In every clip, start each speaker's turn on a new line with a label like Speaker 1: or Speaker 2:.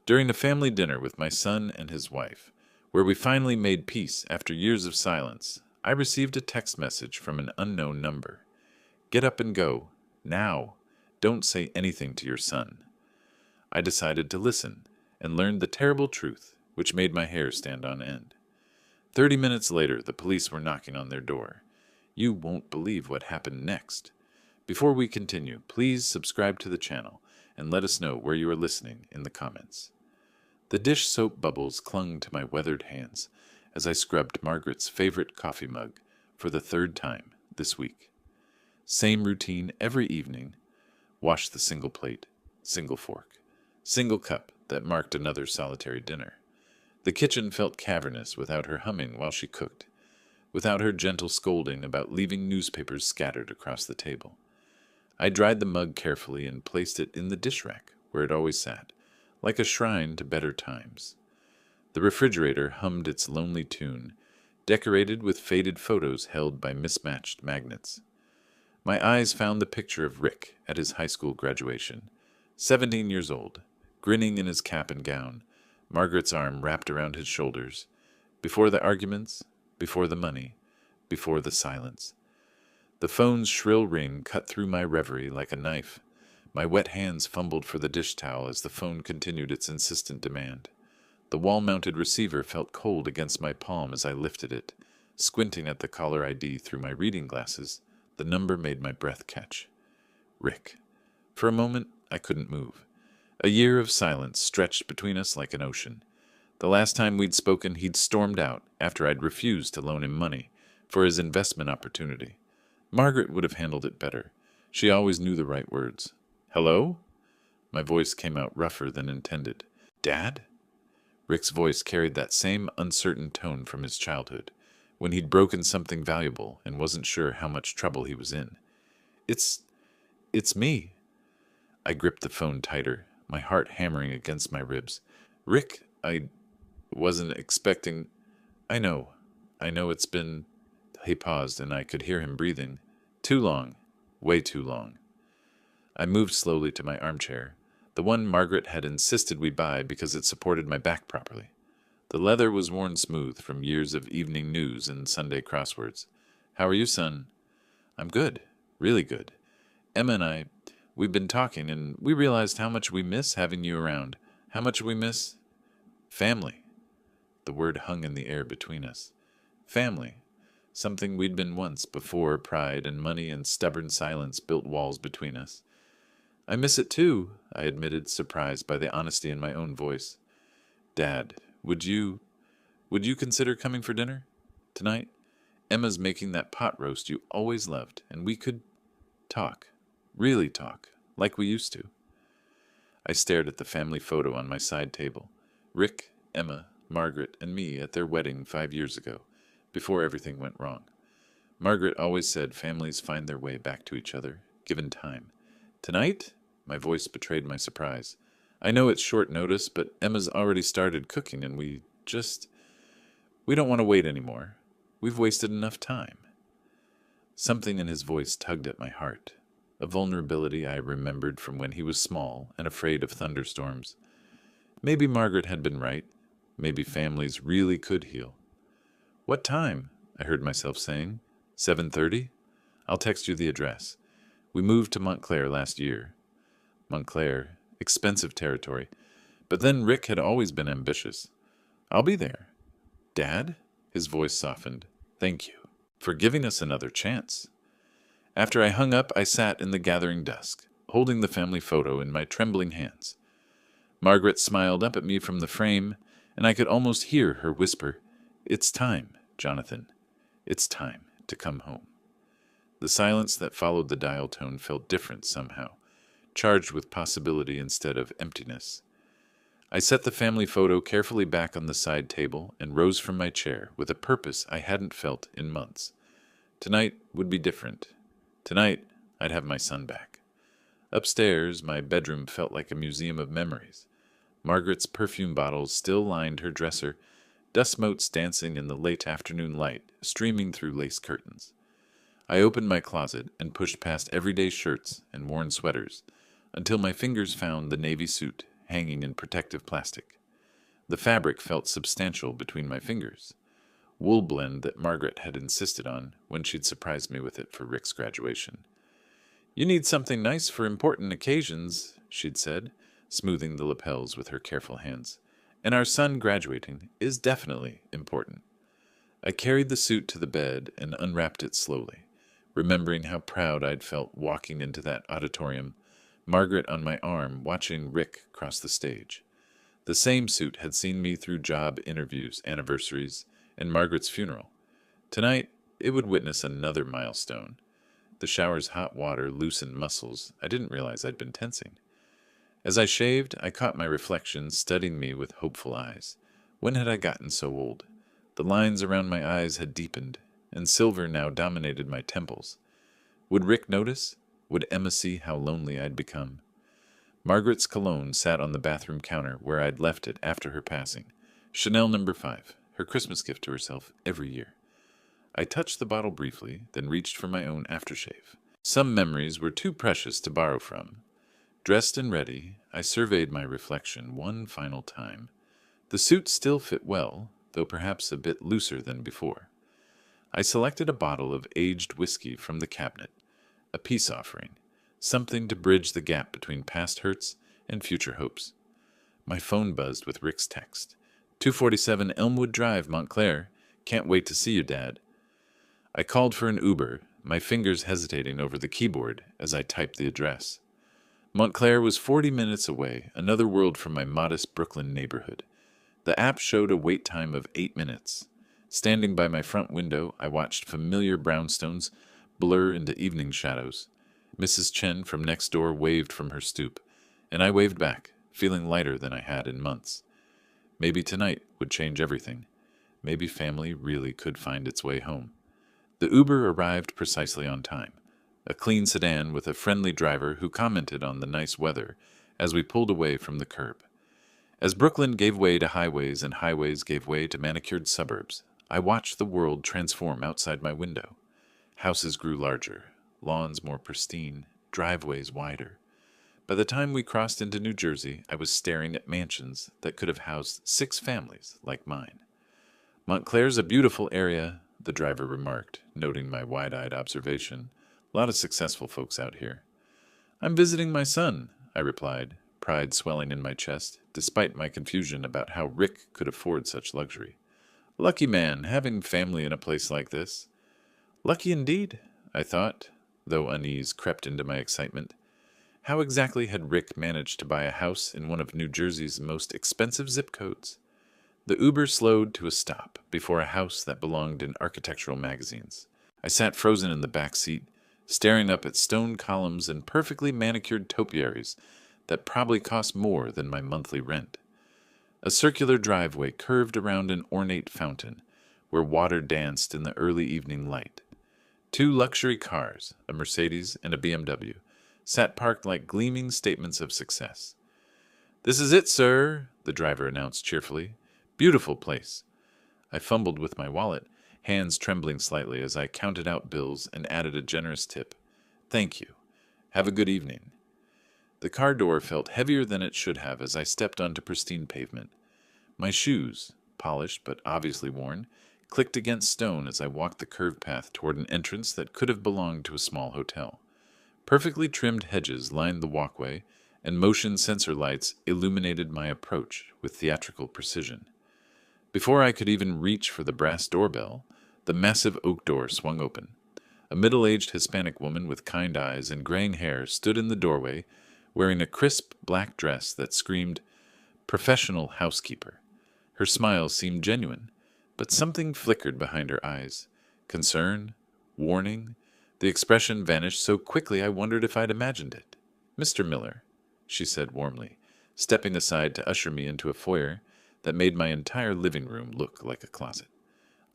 Speaker 1: During a family dinner with my son and his wife, where we finally made peace after years of silence, I received a text message from an unknown number. Get up and go. Now. Don't say anything to your son. I decided to listen and learned the terrible truth, which made my hair stand on end. 30 minutes later, the police were knocking on their door. You won't believe what happened next. Before we continue, please subscribe to the channel and let us know where you are listening in the comments. The dish soap bubbles clung to my weathered hands as I scrubbed Margaret's favorite coffee mug for the third time this week. Same routine every evening. Wash the single plate, single fork, single cup that marked another solitary dinner. The kitchen felt cavernous without her humming while she cooked, without her gentle scolding about leaving newspapers scattered across the table. I dried the mug carefully and placed it in the dish rack where it always sat, like a shrine to better times. The refrigerator hummed its lonely tune, decorated with faded photos held by mismatched magnets. My eyes found the picture of Rick at his high school graduation, 17 years old, grinning in his cap and gown, Margaret's arm wrapped around his shoulders. Before the arguments, before the money, before the silence. The phone's shrill ring cut through my reverie like a knife. My wet hands fumbled for the dish towel as the phone continued its insistent demand. The wall-mounted receiver felt cold against my palm as I lifted it. Squinting at the caller ID through my reading glasses, the number made my breath catch. Rick. For a moment, I couldn't move. A year of silence stretched between us like an ocean. The last time we'd spoken, he'd stormed out after I'd refused to loan him money for his investment opportunity. Margaret would have handled it better. She always knew the right words. Hello? My voice came out rougher than intended. Dad? Rick's voice carried that same uncertain tone from his childhood, when he'd broken something valuable and wasn't sure how much trouble he was in. It's me. I gripped the phone tighter, my heart hammering against my ribs. Rick, I wasn't expecting... I know it's been... He paused, and I could hear him breathing. Too long. Way too long. I moved slowly to my armchair, the one Margaret had insisted we buy because it supported my back properly. The leather was worn smooth from years of evening news and Sunday crosswords. How are you, son? I'm good. Really good. Emma and I, we've been talking, and we realized how much we miss having you around. How much we miss... family. The word hung in the air between us. Family. Something we'd been once before pride and money and stubborn silence built walls between us. I miss it too, I admitted, surprised by the honesty in my own voice. Dad, would you consider coming for dinner? Tonight? Emma's making that pot roast you always loved, and we could talk. Really talk. Like we used to. I stared at the family photo on my side table. Rick, Emma, Margaret, and me at their wedding 5 years ago, before everything went wrong. Margaret always said families find their way back to each other, given time. Tonight? My voice betrayed my surprise. I know it's short notice, but Emma's already started cooking, and we don't want to wait anymore. We've wasted enough time. Something in his voice tugged at my heart, a vulnerability I remembered from when he was small and afraid of thunderstorms. Maybe Margaret had been right. Maybe families really could heal. What time? I heard myself saying. 7:30? I'll text you the address. We moved to Montclair last year. Montclair, expensive territory. But then Rick had always been ambitious. I'll be there. Dad? His voice softened. Thank you for giving us another chance. After I hung up, I sat in the gathering dusk, holding the family photo in my trembling hands. Margaret smiled up at me from the frame, and I could almost hear her whisper, It's time, Jonathan. It's time to come home. The silence that followed the dial tone felt different somehow, charged with possibility instead of emptiness. I set the family photo carefully back on the side table and rose from my chair with a purpose I hadn't felt in months. Tonight would be different. Tonight, I'd have my son back. Upstairs, my bedroom felt like a museum of memories. Margaret's perfume bottles still lined her dresser, dust motes dancing in the late afternoon light, streaming through lace curtains. I opened my closet and pushed past everyday shirts and worn sweaters until my fingers found the navy suit hanging in protective plastic. The fabric felt substantial between my fingers. Wool blend that Margaret had insisted on when she'd surprised me with it for Rick's graduation. "You need something nice for important occasions," she'd said, smoothing the lapels with her careful hands. "And our son graduating is definitely important." I carried the suit to the bed and unwrapped it slowly, remembering how proud I'd felt walking into that auditorium, Margaret on my arm watching Rick cross the stage. The same suit had seen me through job interviews, anniversaries, and Margaret's funeral. Tonight, it would witness another milestone. The shower's hot water loosened muscles I didn't realize I'd been tensing. As I shaved, I caught my reflection studying me with hopeful eyes. When had I gotten so old? The lines around my eyes had deepened, and silver now dominated my temples. Would Rick notice? Would Emma see how lonely I'd become? Margaret's cologne sat on the bathroom counter where I'd left it after her passing. Chanel No. 5, her Christmas gift to herself every year. I touched the bottle briefly, then reached for my own aftershave. Some memories were too precious to borrow from. Dressed and ready, I surveyed my reflection one final time. The suit still fit well, though perhaps a bit looser than before. I selected a bottle of aged whiskey from the cabinet, a peace offering, something to bridge the gap between past hurts and future hopes. My phone buzzed with Rick's text. 247 Elmwood Drive, Montclair. Can't wait to see you, Dad. I called for an Uber, my fingers hesitating over the keyboard as I typed the address. Montclair was 40 minutes away, another world from my modest Brooklyn neighborhood. The app showed a wait time of 8 minutes. Standing by my front window, I watched familiar brownstones blur into evening shadows. Mrs. Chen from next door waved from her stoop, and I waved back, feeling lighter than I had in months. Maybe tonight would change everything. Maybe family really could find its way home. The Uber arrived precisely on time, a clean sedan with a friendly driver who commented on the nice weather as we pulled away from the curb. As Brooklyn gave way to highways and highways gave way to manicured suburbs, I watched the world transform outside my window. Houses grew larger, lawns more pristine, driveways wider. By the time we crossed into New Jersey, I was staring at mansions that could have housed 6 families like mine. "Montclair's a beautiful area," the driver remarked, noting my wide-eyed observation. "A lot of successful folks out here." "I'm visiting my son," I replied, pride swelling in my chest, despite my confusion about how Rick could afford such luxury. "Lucky man, having family in a place like this." Lucky indeed, I thought, though unease crept into my excitement. How exactly had Rick managed to buy a house in one of New Jersey's most expensive zip codes? The Uber slowed to a stop before a house that belonged in architectural magazines. I sat frozen in the back seat, staring up at stone columns and perfectly manicured topiaries that probably cost more than my monthly rent. A circular driveway curved around an ornate fountain, where water danced in the early evening light. 2 luxury cars, a Mercedes and a BMW, sat parked like gleaming statements of success. "This is it, sir," the driver announced cheerfully. "Beautiful place." I fumbled with my wallet, hands trembling slightly as I counted out bills and added a generous tip. "Thank you. Have a good evening." The car door felt heavier than it should have as I stepped onto pristine pavement. My shoes, polished but obviously worn, clicked against stone as I walked the curved path toward an entrance that could have belonged to a small hotel. Perfectly trimmed hedges lined the walkway, and motion sensor lights illuminated my approach with theatrical precision. Before I could even reach for the brass doorbell, the massive oak door swung open. A middle-aged Hispanic woman with kind eyes and graying hair stood in the doorway, wearing a crisp black dress that screamed, "Professional housekeeper." Her smile seemed genuine, but something flickered behind her eyes. Concern? Warning? The expression vanished so quickly I wondered if I'd imagined it. "Mr. Miller," she said warmly, stepping aside to usher me into a foyer that made my entire living room look like a closet.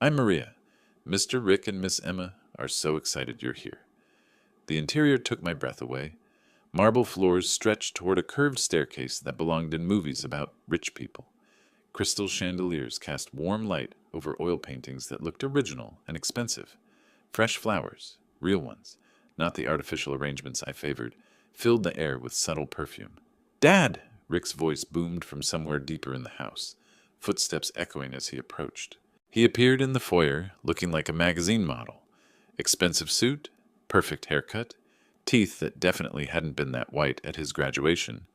Speaker 1: "I'm Maria. Mr. Rick and Miss Emma are so excited you're here." The interior took my breath away. Marble floors stretched toward a curved staircase that belonged in movies about rich people. Crystal chandeliers cast warm light over oil paintings that looked original and expensive. Fresh flowers, real ones, not the artificial arrangements I favored, filled the air with subtle perfume. "Dad!" Rick's voice boomed from somewhere deeper in the house, footsteps echoing as he approached. He appeared in the foyer, looking like a magazine model. Expensive suit, perfect haircut, teeth that definitely hadn't been that white at his graduation.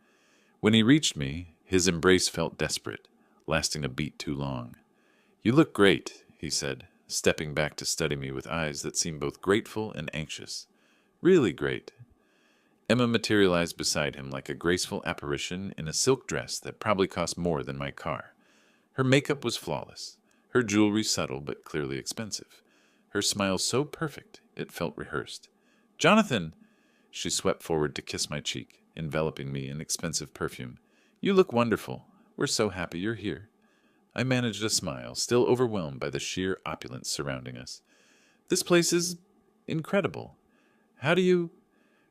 Speaker 1: When he reached me, his embrace felt desperate, lasting a beat too long. "You look great," he said, stepping back to study me with eyes that seemed both grateful and anxious. "Really great." Emma materialized beside him like a graceful apparition in a silk dress that probably cost more than my car. Her makeup was flawless, her jewelry subtle but clearly expensive, her smile so perfect it felt rehearsed. "Jonathan!" She swept forward to kiss my cheek, enveloping me in expensive perfume. "You look wonderful. We're so happy you're here." I managed a smile, still overwhelmed by the sheer opulence surrounding us. "This place is incredible. How do you—"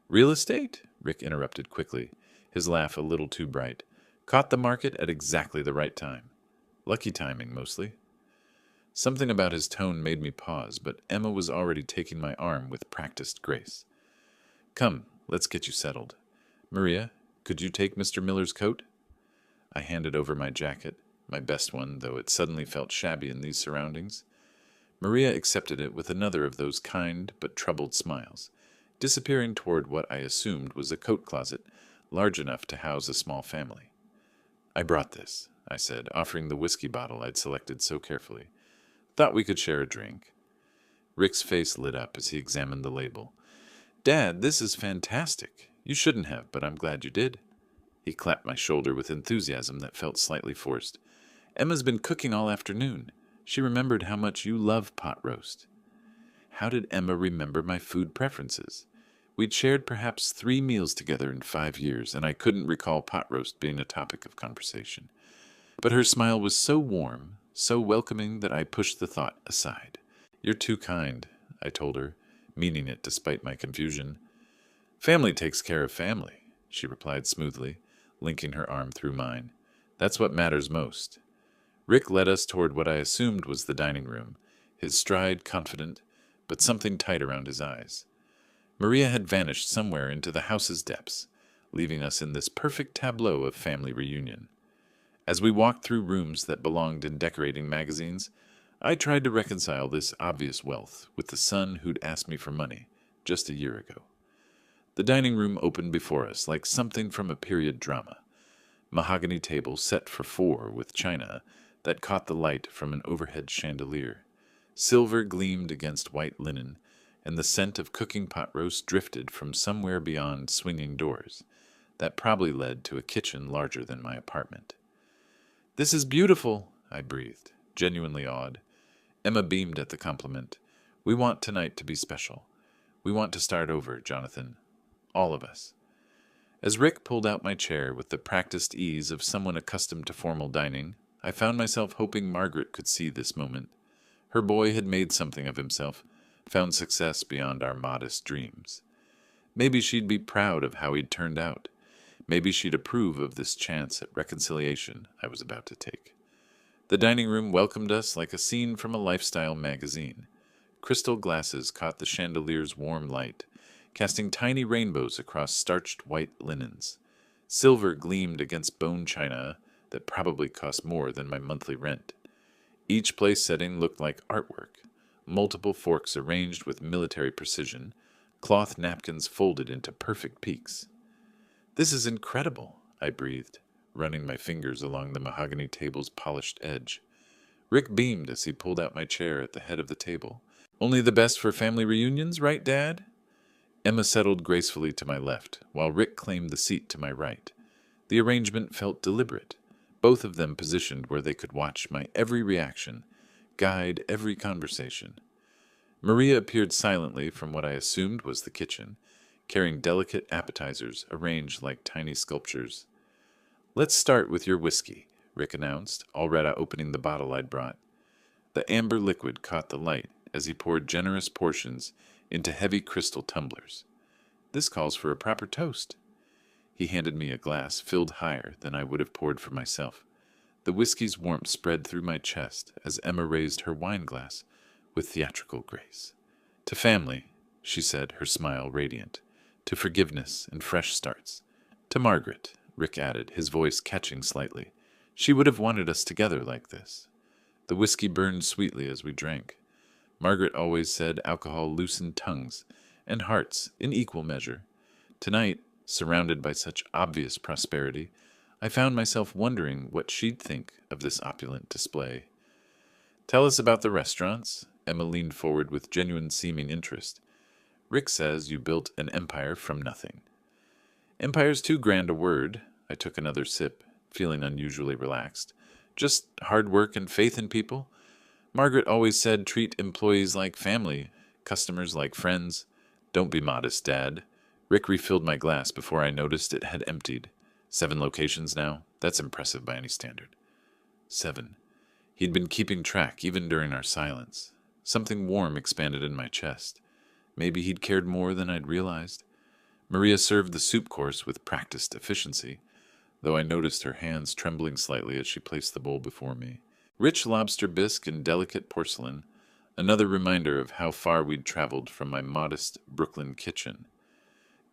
Speaker 1: "Real estate," Rick interrupted quickly, his laugh a little too bright. "Caught the market at exactly the right time. Lucky timing, mostly." Something about his tone made me pause, but Emma was already taking my arm with practiced grace. "Come, let's get you settled. Maria, could you take Mr. Miller's coat?" I handed over my jacket, my best one, though it suddenly felt shabby in these surroundings. Maria accepted it with another of those kind but troubled smiles, disappearing toward what I assumed was a coat closet large enough to house a small family. "I brought this," I said, offering the whiskey bottle I'd selected so carefully. "Thought we could share a drink." Rick's face lit up as he examined the label. "Dad, this is fantastic. You shouldn't have, but I'm glad you did." He clapped my shoulder with enthusiasm that felt slightly forced. "Emma's been cooking all afternoon. She remembered how much you love pot roast." How did Emma remember my food preferences? We'd shared perhaps 3 meals together in 5 years, and I couldn't recall pot roast being a topic of conversation. But her smile was so warm, so welcoming that I pushed the thought aside. "You're too kind," I told her, meaning it despite my confusion. "Family takes care of family," she replied smoothly, linking her arm through mine. "That's what matters most." Rick led us toward what I assumed was the dining room, his stride confident, but something tight around his eyes. Maria had vanished somewhere into the house's depths, leaving us in this perfect tableau of family reunion. As we walked through rooms that belonged in decorating magazines, I tried to reconcile this obvious wealth with the son who'd asked me for money just a year ago. The dining room opened before us like something from a period drama. Mahogany table set for 4 with china that caught the light from an overhead chandelier. Silver gleamed against white linen, and the scent of cooking pot roast drifted from somewhere beyond swinging doors. That probably led to a kitchen larger than my apartment. "This is beautiful," I breathed, genuinely awed. Emma beamed at the compliment. "We want tonight to be special. We want to start over, Jonathan. All of us." As Rick pulled out my chair with the practiced ease of someone accustomed to formal dining, I found myself hoping Margaret could see this moment. Her boy had made something of himself, found success beyond our modest dreams. Maybe she'd be proud of how he'd turned out. Maybe she'd approve of this chance at reconciliation I was about to take. The dining room welcomed us like a scene from a lifestyle magazine. Crystal glasses caught the chandelier's warm light, casting tiny rainbows across starched white linens. Silver gleamed against bone china that probably cost more than my monthly rent. Each place setting looked like artwork, multiple forks arranged with military precision, cloth napkins folded into perfect peaks. "This is incredible," I breathed, running my fingers along the mahogany table's polished edge. Rick beamed as he pulled out my chair at the head of the table. "Only the best for family reunions, right, Dad?" Emma settled gracefully to my left, while Rick claimed the seat to my right. The arrangement felt deliberate, both of them positioned where they could watch my every reaction, guide every conversation. Maria appeared silently from what I assumed was the kitchen, carrying delicate appetizers arranged like tiny sculptures. "Let's start with your whiskey," Rick announced, already opening the bottle I'd brought. The amber liquid caught the light as he poured generous portions into heavy crystal tumblers. "This calls for a proper toast." He handed me a glass filled higher than I would have poured for myself. The whiskey's warmth spread through my chest as Emma raised her wine glass with theatrical grace. "To family," she said, her smile radiant. "To forgiveness and fresh starts. To Margaret, Rick added, his voice catching slightly. She would have wanted us together like this. The whiskey burned sweetly as we drank. Margaret always said alcohol loosened tongues and hearts in equal measure. Tonight, surrounded by such obvious prosperity, I found myself wondering what she'd think of this opulent display. Tell us about the restaurants. Emma leaned forward with genuine seeming interest. Rick says you built an empire from nothing. Empire's too grand a word. I took another sip, feeling unusually relaxed. Just hard work and faith in people. Margaret always said treat employees like family, customers like friends. Don't be modest, Dad. Rick refilled my glass before I noticed it had emptied. 7 locations now. That's impressive by any standard. 7. He'd been keeping track even during our silence. Something warm expanded in my chest. Maybe he'd cared more than I'd realized. Maria served the soup course with practiced efficiency, though I noticed her hands trembling slightly as she placed the bowl before me. Rich lobster bisque and delicate porcelain, another reminder of how far we'd traveled from my modest Brooklyn kitchen.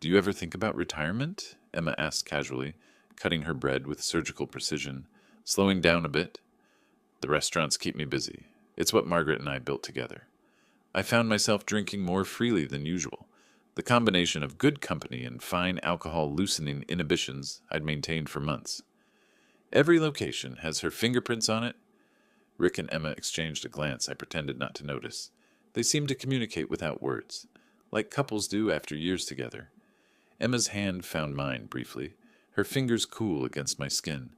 Speaker 1: Do you ever think about retirement? Emma asked casually, cutting her bread with surgical precision, slowing down a bit. The restaurants keep me busy. It's what Margaret and I built together. I found myself drinking more freely than usual. The combination of good company and fine alcohol loosening inhibitions I'd maintained for months. Every location has her fingerprints on it. Rick and Emma exchanged a glance I pretended not to notice. They seemed to communicate without words, like couples do after years together. Emma's hand found mine briefly, her fingers cool against my skin.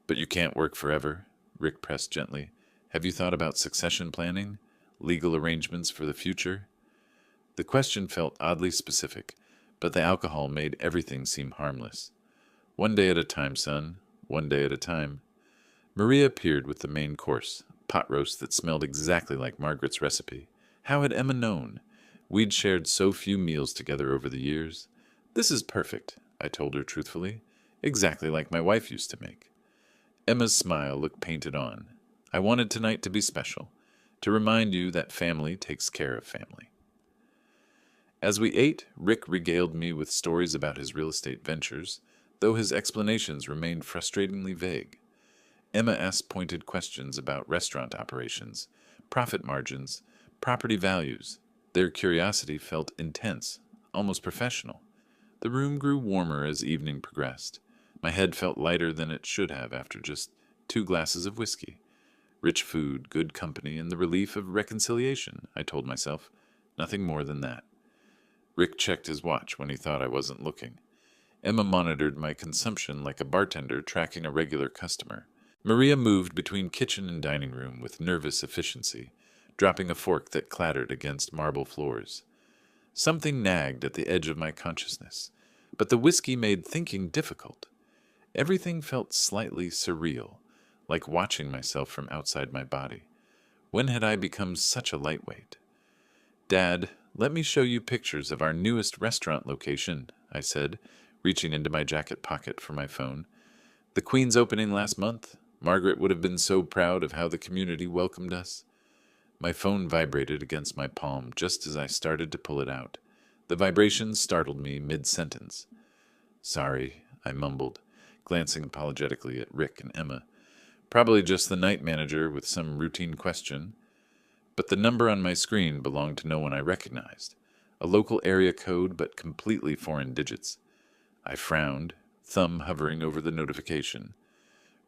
Speaker 1: But you can't work forever, Rick pressed gently. Have you thought about succession planning? Legal arrangements for the future? The question felt oddly specific, but the alcohol made everything seem harmless. One day at a time, son. One day at a time. Maria appeared with the main course, pot roast that smelled exactly like Margaret's recipe. How had Emma known? We'd shared so few meals together over the years. This is perfect, I told her truthfully. Exactly like my wife used to make. Emma's smile looked painted on. I wanted tonight to be special, to remind you that family takes care of family. As we ate, Rick regaled me with stories about his real estate ventures, though his explanations remained frustratingly vague. Emma asked pointed questions about restaurant operations, profit margins, property values. Their curiosity felt intense, almost professional. The room grew warmer as evening progressed. My head felt lighter than it should have after just 2 glasses of whiskey. Rich food, good company, and the relief of reconciliation, I told myself. Nothing more than that. Rick checked his watch when he thought I wasn't looking. Emma monitored my consumption like a bartender tracking a regular customer. Maria moved between kitchen and dining room with nervous efficiency, dropping a fork that clattered against marble floors. Something nagged at the edge of my consciousness, but the whiskey made thinking difficult. Everything felt slightly surreal, like watching myself from outside my body. When had I become such a lightweight? Dad, let me show you pictures of our newest restaurant location, I said, reaching into my jacket pocket for my phone. The Queen's opening last month. Margaret would have been so proud of how the community welcomed us. My phone vibrated against my palm just as I started to pull it out. The vibration startled me mid-sentence. Sorry, I mumbled, glancing apologetically at Rick and Emma. Probably just the night manager with some routine question. But the number on my screen belonged to no one I recognized. A local area code, but completely foreign digits. I frowned, thumb hovering over the notification.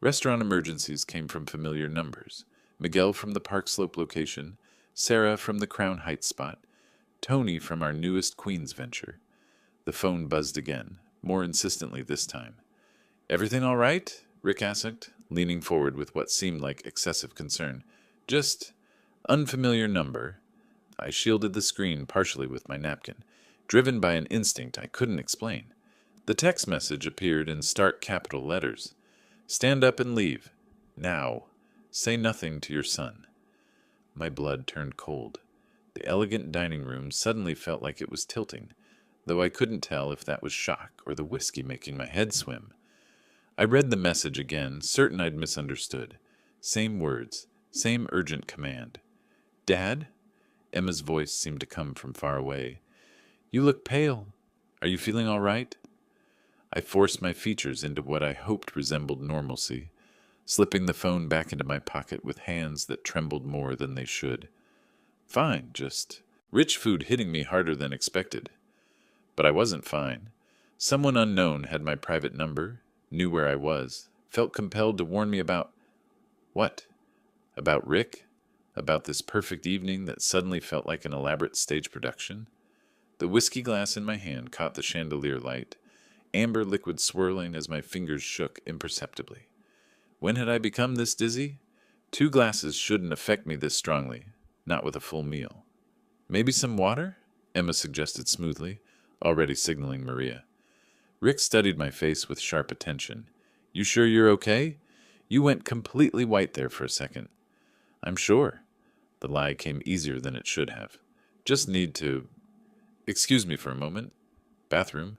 Speaker 1: Restaurant emergencies came from familiar numbers. Miguel from the Park Slope location, Sarah from the Crown Heights spot, Tony from our newest Queens venture. The phone buzzed again, more insistently this time. Everything all right? Rick asked, leaning forward with what seemed like excessive concern. Just unfamiliar number. I shielded the screen partially with my napkin, driven by an instinct I couldn't explain. The text message appeared in stark capital letters. Stand up and leave. Now. Say nothing to your son. My blood turned cold. The elegant dining room suddenly felt like it was tilting, though I couldn't tell if that was shock or the whiskey making my head swim. I read the message again, certain I'd misunderstood. Same words, same urgent command. Dad? Emma's voice seemed to come from far away. You look pale. Are you feeling all right? I forced my features into what I hoped resembled normalcy, slipping the phone back into my pocket with hands that trembled more than they should. Fine, just rich food hitting me harder than expected. But I wasn't fine. Someone unknown had my private number, knew where I was, felt compelled to warn me about what? About Rick? About this perfect evening that suddenly felt like an elaborate stage production? The whiskey glass in my hand caught the chandelier light, amber liquid swirling as my fingers shook imperceptibly. When had I become this dizzy? 2 glasses shouldn't affect me this strongly, not with a full meal. Maybe some water? Emma suggested smoothly, already signaling Maria. Rick studied my face with sharp attention. You sure you're okay? You went completely white there for a second. I'm sure. The lie came easier than it should have. Just need to... Excuse me for a moment. Bathroom?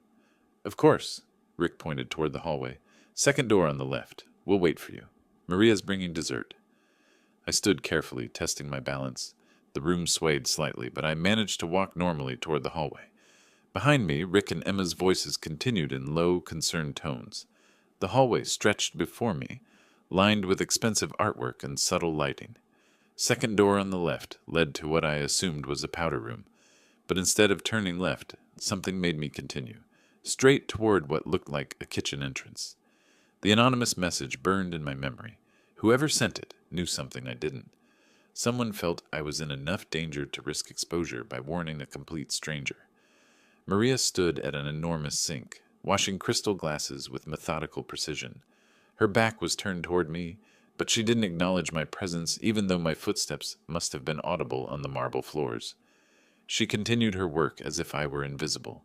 Speaker 1: Of course. Rick pointed toward the hallway. Second door on the left. We'll wait for you. Maria's bringing dessert. I stood carefully, testing my balance. The room swayed slightly, but I managed to walk normally toward the hallway. Behind me, Rick and Emma's voices continued in low, concerned tones. The hallway stretched before me, lined with expensive artwork and subtle lighting. Second door on the left led to what I assumed was a powder room, but instead of turning left, something made me continue, straight toward what looked like a kitchen entrance. The anonymous message burned in my memory. Whoever sent it knew something I didn't. Someone felt I was in enough danger to risk exposure by warning a complete stranger. Maria stood at an enormous sink, washing crystal glasses with methodical precision. Her back was turned toward me, but she didn't acknowledge my presence even though my footsteps must have been audible on the marble floors. She continued her work as if I were invisible.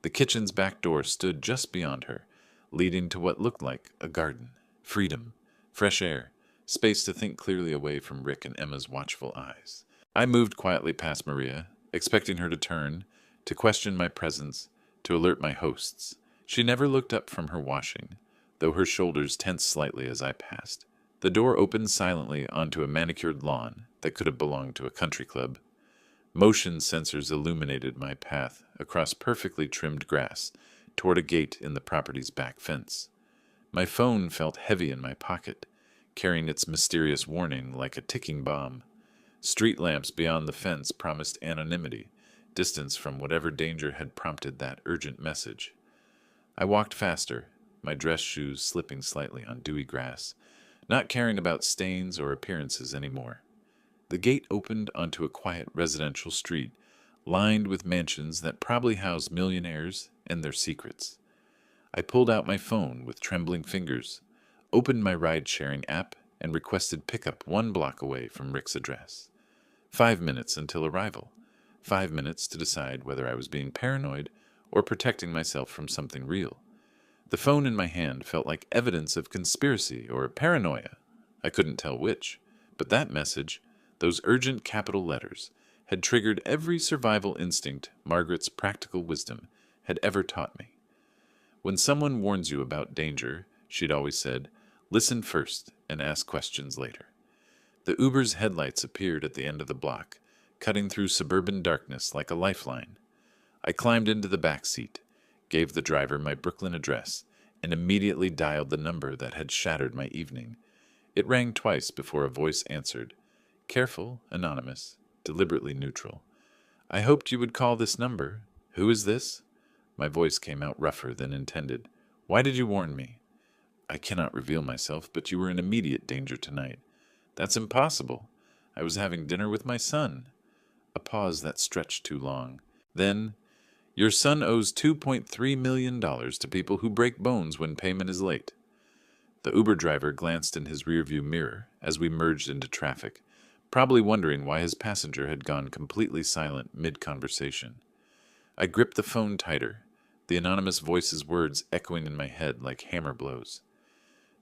Speaker 1: The kitchen's back door stood just beyond her, leading to what looked like a garden. Freedom, fresh air, space to think clearly away from Rick and Emma's watchful eyes. I moved quietly past Maria, expecting her to turn, to question my presence, to alert my hosts. She never looked up from her washing, though her shoulders tensed slightly as I passed. The door opened silently onto a manicured lawn that could have belonged to a country club. Motion sensors illuminated my path across perfectly trimmed grass toward a gate in the property's back fence. My phone felt heavy in my pocket, carrying its mysterious warning like a ticking bomb. Street lamps beyond the fence promised anonymity, distance from whatever danger had prompted that urgent message. I walked faster, my dress shoes slipping slightly on dewy grass, not caring about stains or appearances anymore. The gate opened onto a quiet residential street, lined with mansions that probably housed millionaires and their secrets. I pulled out my phone with trembling fingers, opened my ride-sharing app, and requested pickup 1 block away from Rick's address. 5 minutes until arrival. 5 minutes to decide whether I was being paranoid or protecting myself from something real. The phone in my hand felt like evidence of conspiracy or paranoia. I couldn't tell which, but that message, those urgent capital letters, had triggered every survival instinct Margaret's practical wisdom had ever taught me. When someone warns you about danger, she'd always said, listen first and ask questions later. The Uber's headlights appeared at the end of the block, cutting through suburban darkness like a lifeline. I climbed into the back seat, gave the driver my Brooklyn address, and immediately dialed the number that had shattered my evening. It rang twice before a voice answered. Careful, anonymous, deliberately neutral. I hoped you would call this number. Who is this? My voice came out rougher than intended. Why did you warn me? I cannot reveal myself, but you were in immediate danger tonight. That's impossible. I was having dinner with my son. A pause that stretched too long. Then, your son owes $2.3 million to people who break bones when payment is late. The Uber driver glanced in his rearview mirror as we merged into traffic, probably wondering why his passenger had gone completely silent mid-conversation. I gripped the phone tighter, the anonymous voice's words echoing in my head like hammer blows.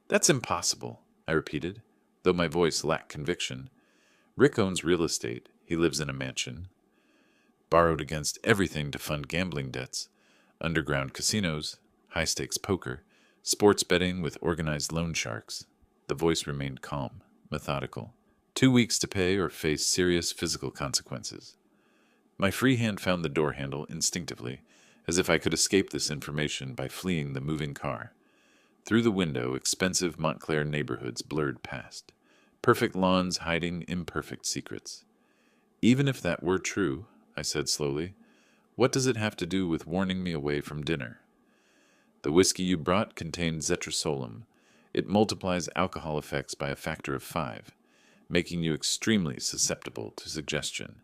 Speaker 1: That's impossible, I repeated, though my voice lacked conviction. Rick owns real estate. He lives in a mansion. Borrowed against everything to fund gambling debts, underground casinos, high-stakes poker, sports betting with organized loan sharks. The voice remained calm, methodical. 2 weeks to pay or face serious physical consequences. My free hand found the door handle instinctively, as if I could escape this information by fleeing the moving car. Through the window, expensive Montclair neighborhoods blurred past, perfect lawns hiding imperfect secrets. Even if that were true, I said slowly, what does it have to do with warning me away from dinner? The whiskey you brought contained zetrasolum. It multiplies alcohol effects by a factor of 5, making you extremely susceptible to suggestion.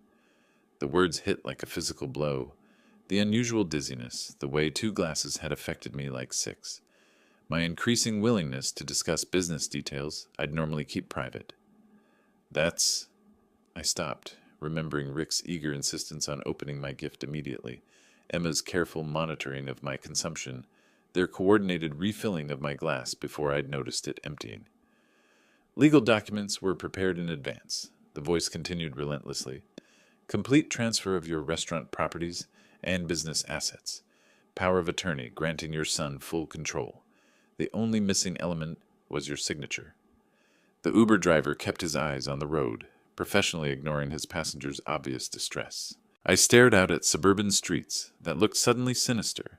Speaker 1: The words hit like a physical blow. The unusual dizziness, the way 2 glasses had affected me like 6. My increasing willingness to discuss business details I'd normally keep private. That's... I stopped, remembering Rick's eager insistence on opening my gift immediately, Emma's careful monitoring of my consumption, their coordinated refilling of my glass before I'd noticed it emptying. Legal documents were prepared in advance, the voice continued relentlessly. Complete transfer of your restaurant properties and business assets. Power of attorney granting your son full control. The only missing element was your signature. The Uber driver kept his eyes on the road, professionally ignoring his passenger's obvious distress. I stared out at suburban streets that looked suddenly sinister,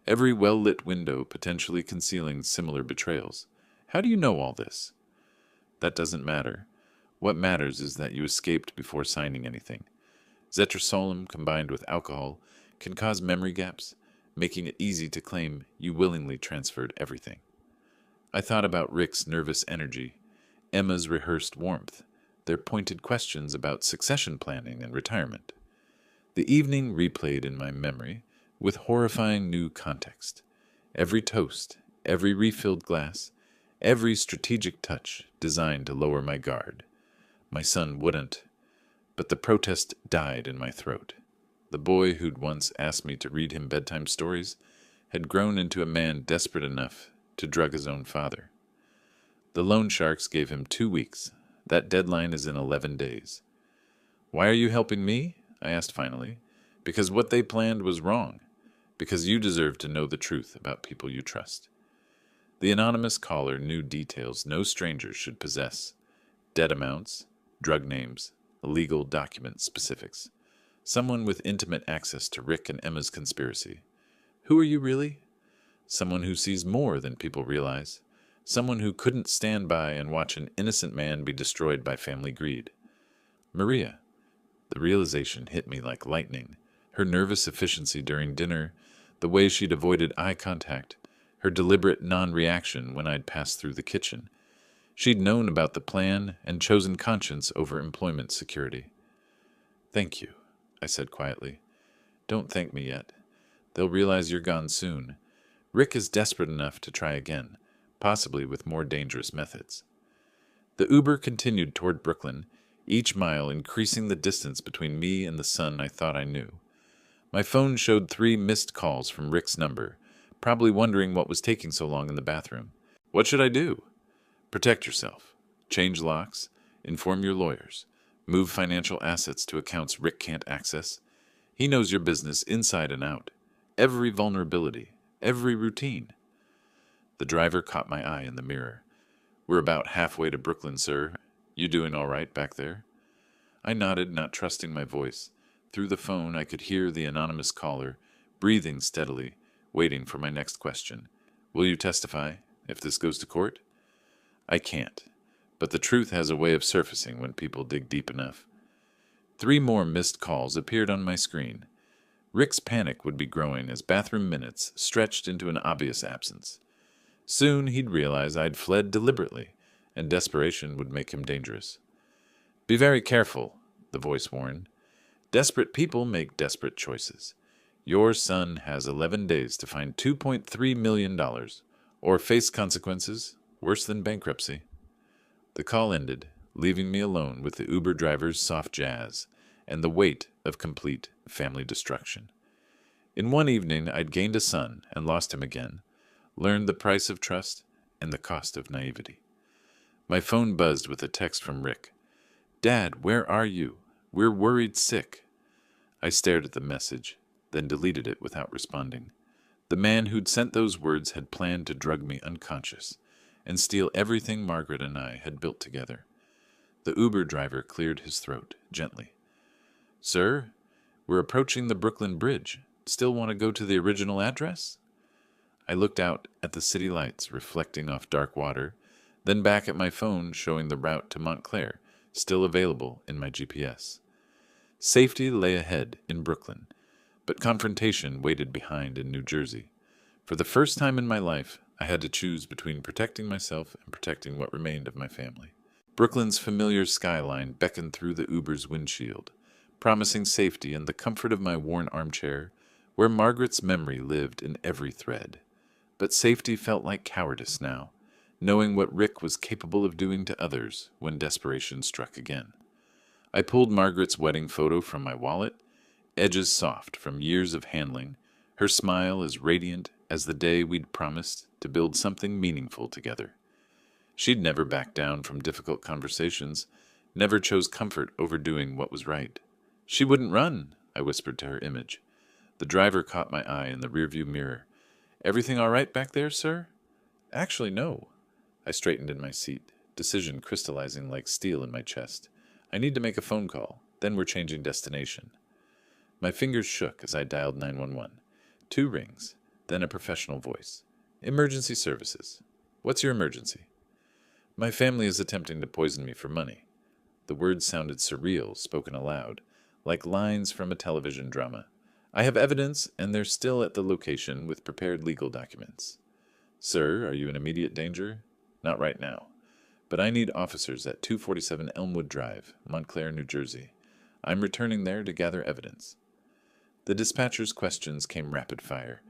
Speaker 1: every well-lit window potentially concealing similar betrayals. How do you know all this? That doesn't matter. What matters is that you escaped before signing anything. Zetrasolum combined with alcohol can cause memory gaps, making it easy to claim you willingly transferred everything. I thought about Rick's nervous energy, Emma's rehearsed warmth, their pointed questions about succession planning and retirement. The evening replayed in my memory with horrifying new context. Every toast, every refilled glass, every strategic touch designed to lower my guard. My son wouldn't, but the protest died in my throat. The boy who'd once asked me to read him bedtime stories had grown into a man desperate enough to drug his own father. The loan sharks gave him 2 weeks. That deadline is in 11 days. Why are you helping me? I asked finally. Because what they planned was wrong. Because you deserve to know the truth about people you trust. The anonymous caller knew details no stranger should possess. Debt amounts, drug names, illegal document specifics. Someone with intimate access to Rick and Emma's conspiracy. Who are you really? Someone who sees more than people realize. Someone who couldn't stand by and watch an innocent man be destroyed by family greed. Maria. The realization hit me like lightning. Her nervous efficiency during dinner, the way she'd avoided eye contact, her deliberate non-reaction when I'd passed through the kitchen. She'd known about the plan and chosen conscience over employment security. Thank you, I said quietly. Don't thank me yet. They'll realize you're gone soon. Rick is desperate enough to try again, possibly with more dangerous methods. The Uber continued toward Brooklyn, each mile increasing the distance between me and the son I thought I knew. My phone showed 3 missed calls from Rick's number, probably wondering what was taking so long in the bathroom. What should I do? Protect yourself. Change locks. Inform your lawyers. Move financial assets to accounts Rick can't access. He knows your business inside and out. Every vulnerability. Every routine. The driver caught my eye in the mirror. We're about halfway to Brooklyn, sir. You doing all right back there? I nodded, not trusting my voice. Through the phone, I could hear the anonymous caller, breathing steadily, waiting for my next question. Will you testify, if this goes to court? I can't, but the truth has a way of surfacing when people dig deep enough. 3 more missed calls appeared on my screen. Rick's panic would be growing as bathroom minutes stretched into an obvious absence. Soon he'd realize I'd fled deliberately, and desperation would make him dangerous. Be very careful, the voice warned. Desperate people make desperate choices. Your son has 11 days to find $2.3 million, or face consequences worse than bankruptcy. The call ended, leaving me alone with the Uber driver's soft jazz and the weight of complete family destruction. In one evening, I'd gained a son and lost him again, learned the price of trust and the cost of naivety. My phone buzzed with a text from Rick. Dad, where are you? We're worried sick. I stared at the message, then deleted it without responding. The man who'd sent those words had planned to drug me unconscious and steal everything Margaret and I had built together. The Uber driver cleared his throat gently. Sir, we're approaching the Brooklyn Bridge. Still want to go to the original address? I looked out at the city lights reflecting off dark water, then back at my phone showing the route to Montclair, still available in my GPS. Safety lay ahead in Brooklyn, but confrontation waited behind in New Jersey. For the first time in my life, I had to choose between protecting myself and protecting what remained of my family. Brooklyn's familiar skyline beckoned through the Uber's windshield, promising safety and the comfort of my worn armchair, where Margaret's memory lived in every thread. But safety felt like cowardice now, knowing what Rick was capable of doing to others when desperation struck again. I pulled Margaret's wedding photo from my wallet, edges soft from years of handling, her smile as radiant as the day we'd promised to build something meaningful together. She'd never backed down from difficult conversations, never chose comfort over doing what was right. She wouldn't run, I whispered to her image. The driver caught my eye in the rearview mirror. Everything all right back there, sir? Actually, no. I straightened in my seat, decision crystallizing like steel in my chest. I need to make a phone call, then we're changing destination. My fingers shook as I dialed 911. 2 rings, then a professional voice. Emergency services. What's your emergency? My family is attempting to poison me for money. The words sounded surreal, spoken aloud, like lines from a television drama. I have evidence, and they're still at the location with prepared legal documents. Sir, are you in immediate danger? Not right now. But I need officers at 247 Elmwood Drive, Montclair, New Jersey. I'm returning there to gather evidence. The dispatcher's questions came rapid fire.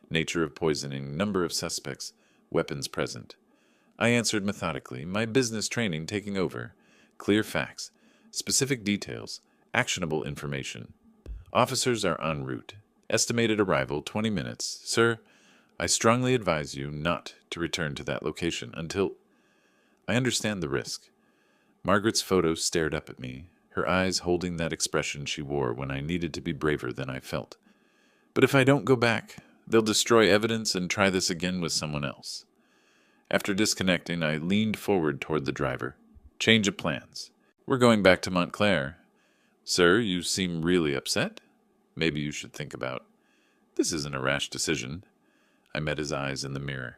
Speaker 1: Nature of poisoning, number of suspects, weapons present. I answered methodically, my business training taking over. Clear facts, specific details, actionable information. Officers are en route. Estimated arrival 20 minutes. Sir, I strongly advise you not to return to that location until... I understand the risk. Margaret's photo stared up at me, her eyes holding that expression she wore when I needed to be braver than I felt. But if I don't go back, they'll destroy evidence and try this again with someone else. After disconnecting, I leaned forward toward the driver. Change of plans. We're going back to Montclair. Sir, you seem really upset. Maybe you should think about... This isn't a rash decision. I met his eyes in the mirror.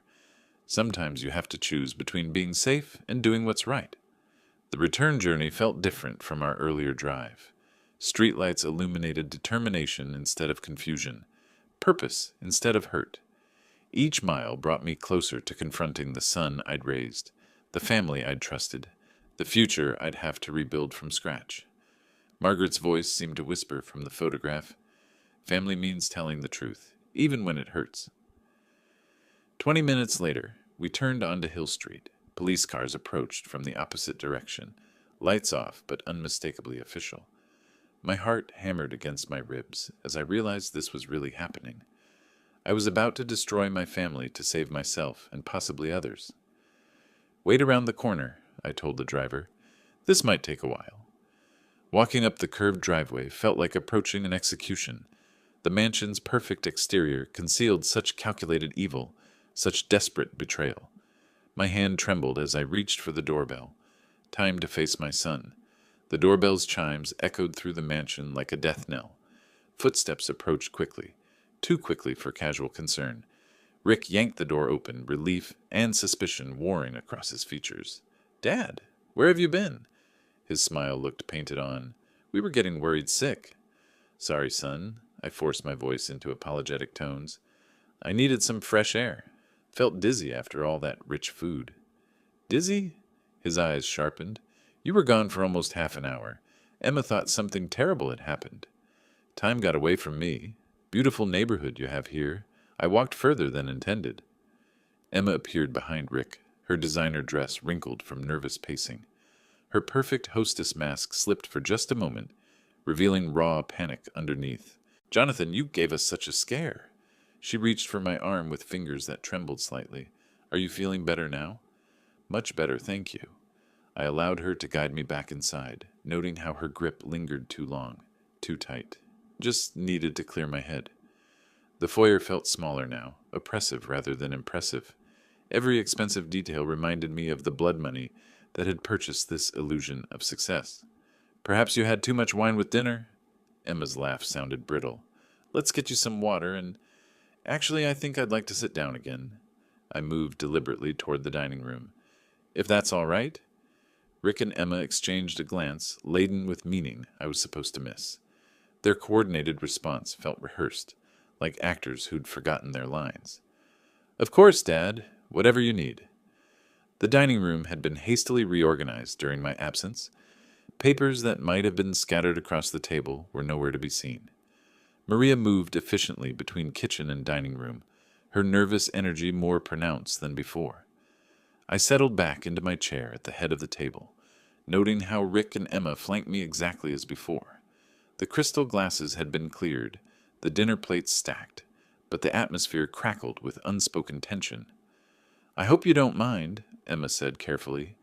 Speaker 1: Sometimes you have to choose between being safe and doing what's right. The return journey felt different from our earlier drive. Streetlights illuminated determination instead of confusion, purpose instead of hurt. Each mile brought me closer to confronting the son I'd raised, the family I'd trusted, the future I'd have to rebuild from scratch. Margaret's voice seemed to whisper from the photograph, family means telling the truth, even when it hurts. 20 minutes later, we turned onto Hill Street. Police cars approached from the opposite direction, lights off but unmistakably official. My heart hammered against my ribs as I realized this was really happening. I was about to destroy my family to save myself and possibly others. Wait around the corner, I told the driver. This might take a while. Walking up the curved driveway felt like approaching an execution. The mansion's perfect exterior concealed such calculated evil, such desperate betrayal. My hand trembled as I reached for the doorbell. Time to face my son. The doorbell's chimes echoed through the mansion like a death knell. Footsteps approached quickly, too quickly for casual concern. Rick yanked the door open, relief and suspicion warring across his features. Dad, where have you been? His smile looked painted on. We were getting worried sick. Sorry, son. I forced my voice into apologetic tones. I needed some fresh air. Felt dizzy after all that rich food. Dizzy? His eyes sharpened. You were gone for almost half an hour. Emma thought something terrible had happened. Time got away from me. Beautiful neighborhood you have here. I walked further than intended. Emma appeared behind Rick, her designer dress wrinkled from nervous pacing. Her perfect hostess mask slipped for just a moment, revealing raw panic underneath. Jonathan, you gave us such a scare. She reached for my arm with fingers that trembled slightly. Are you feeling better now? Much better, thank you. I allowed her to guide me back inside, noting how her grip lingered too long, too tight. Just needed to clear my head. The foyer felt smaller now, oppressive rather than impressive. Every expensive detail reminded me of the blood money that had purchased this illusion of success. Perhaps you had too much wine with dinner? Emma's laugh sounded brittle. Let's get you some water, and actually, I think I'd like to sit down again. I moved deliberately toward the dining room. If that's all right? Rick and Emma exchanged a glance laden with meaning I was supposed to miss. Their coordinated response felt rehearsed, like actors who'd forgotten their lines. Of course, Dad. Whatever you need. The dining room had been hastily reorganized during my absence. Papers that might have been scattered across the table were nowhere to be seen. Maria moved efficiently between kitchen and dining room, her nervous energy more pronounced than before. I settled back into my chair at the head of the table, noting how Rick and Emma flanked me exactly as before. The crystal glasses had been cleared, the dinner plates stacked, but the atmosphere crackled with unspoken tension. I hope you don't mind, Emma said carefully,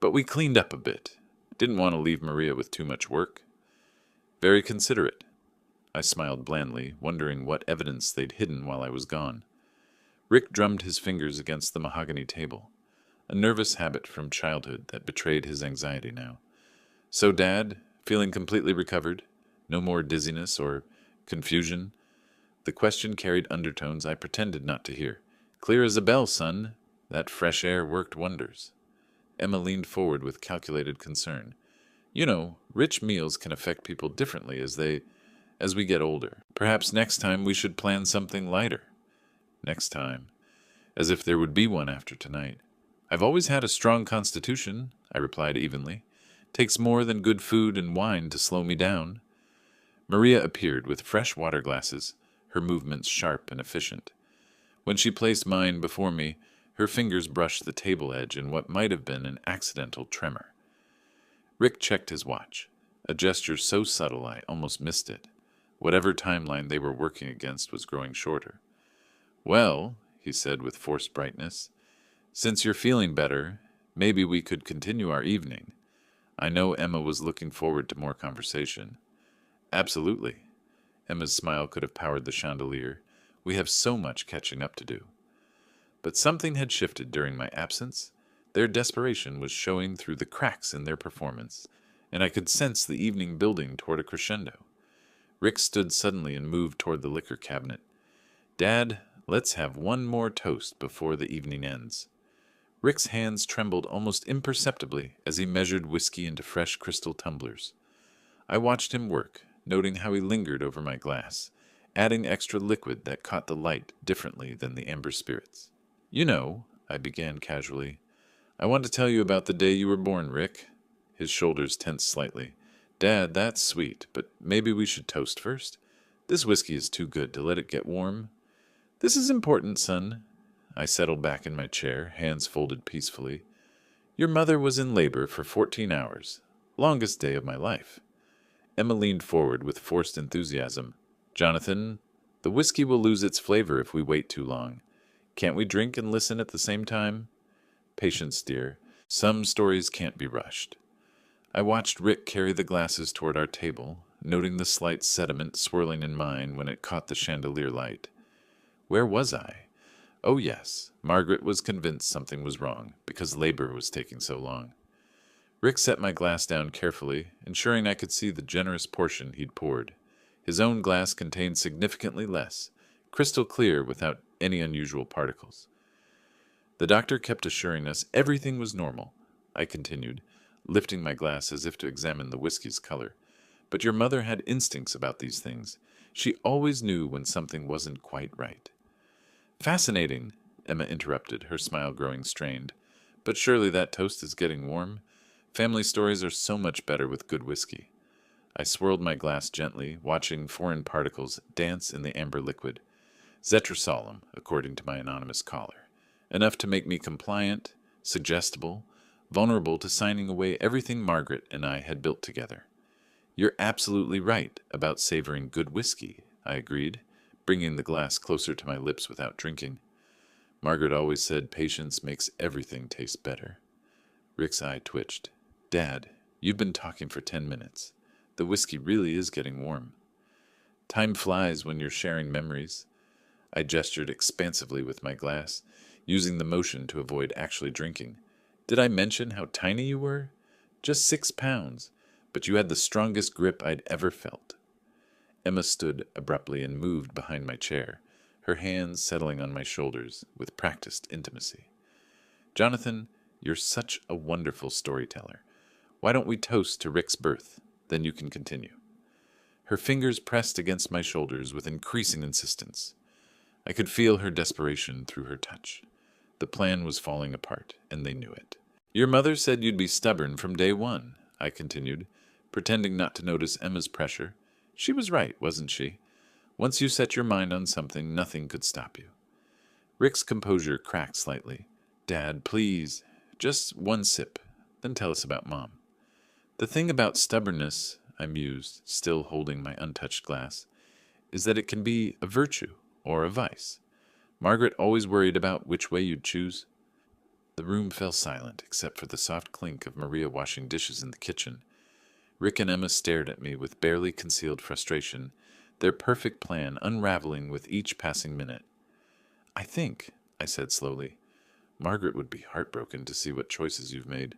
Speaker 1: but we cleaned up a bit. Didn't want to leave Maria with too much work. Very considerate. I smiled blandly, wondering what evidence they'd hidden while I was gone. Rick drummed his fingers against the mahogany table, a nervous habit from childhood that betrayed his anxiety now. So, Dad, feeling completely recovered? No more dizziness or confusion? The question carried undertones I pretended not to hear. Clear as a bell, son. That fresh air worked wonders. Emma leaned forward with calculated concern. You know, rich meals can affect people differently as we get older. Perhaps next time we should plan something lighter. Next time. As if there would be one after tonight. I've always had a strong constitution, I replied evenly. Takes more than good food and wine to slow me down. Maria appeared with fresh water glasses, her movements sharp and efficient. When she placed mine before me, her fingers brushed the table edge in what might have been an accidental tremor. Rick checked his watch, a gesture so subtle I almost missed it. Whatever timeline they were working against was growing shorter. Well, he said with forced brightness, since you're feeling better, maybe we could continue our evening. I know Emma was looking forward to more conversation. Absolutely. Emma's smile could have powered the chandelier. We have so much catching up to do. But something had shifted during my absence. Their desperation was showing through the cracks in their performance, and I could sense the evening building toward a crescendo. Rick stood suddenly and moved toward the liquor cabinet. Dad, let's have one more toast before the evening ends. Rick's hands trembled almost imperceptibly as he measured whiskey into fresh crystal tumblers. I watched him work, noting how he lingered over my glass, adding extra liquid that caught the light differently than the amber spirits. You know, I began casually, I want to tell you about the day you were born, Rick. His shoulders tensed slightly. Dad, that's sweet, but maybe we should toast first? This whiskey is too good to let it get warm. This is important, son. I settled back in my chair, hands folded peacefully. Your mother was in labor for 14 hours. Longest day of my life. Emma leaned forward with forced enthusiasm. Jonathan, the whiskey will lose its flavor if we wait too long. Can't we drink and listen at the same time? Patience, dear. Some stories can't be rushed. I watched Rick carry the glasses toward our table, noting the slight sediment swirling in mine when it caught the chandelier light. Where was I? Oh yes, Margaret was convinced something was wrong, because labor was taking so long. Rick set my glass down carefully, ensuring I could see the generous portion he'd poured. His own glass contained significantly less, crystal clear without any unusual particles. The doctor kept assuring us everything was normal, I continued, lifting my glass as if to examine the whiskey's color. But your mother had instincts about these things. She always knew when something wasn't quite right. Fascinating, Emma interrupted, her smile growing strained. But surely that toast is getting warm? Family stories are so much better with good whiskey. I swirled my glass gently, watching foreign particles dance in the amber liquid. Zetrasolemn, according to my anonymous caller. Enough to make me compliant, suggestible, vulnerable to signing away everything Margaret and I had built together. You're absolutely right about savoring good whiskey, I agreed, bringing the glass closer to my lips without drinking. Margaret always said patience makes everything taste better. Rick's eye twitched. Dad, you've been talking for 10 minutes. The whiskey really is getting warm. Time flies when you're sharing memories. I gestured expansively with my glass, using the motion to avoid actually drinking. Did I mention how tiny you were? Just 6 pounds, but you had the strongest grip I'd ever felt. Emma stood abruptly and moved behind my chair, her hands settling on my shoulders with practiced intimacy. Jonathan, you're such a wonderful storyteller. Why don't we toast to Rick's birth? Then you can continue. Her fingers pressed against my shoulders with increasing insistence. I could feel her desperation through her touch. The plan was falling apart, and they knew it. Your mother said you'd be stubborn from day one, I continued, pretending not to notice Emma's pressure. She was right, wasn't she? Once you set your mind on something, nothing could stop you. Rick's composure cracked slightly. Dad, please, just one sip, then tell us about Mom. The thing about stubbornness, I mused, still holding my untouched glass, is that it can be a virtue or a vice. Margaret always worried about which way you'd choose. The room fell silent, except for the soft clink of Maria washing dishes in the kitchen. Rick and Emma stared at me with barely concealed frustration, their perfect plan unraveling with each passing minute. I think, I said slowly, Margaret would be heartbroken to see what choices you've made.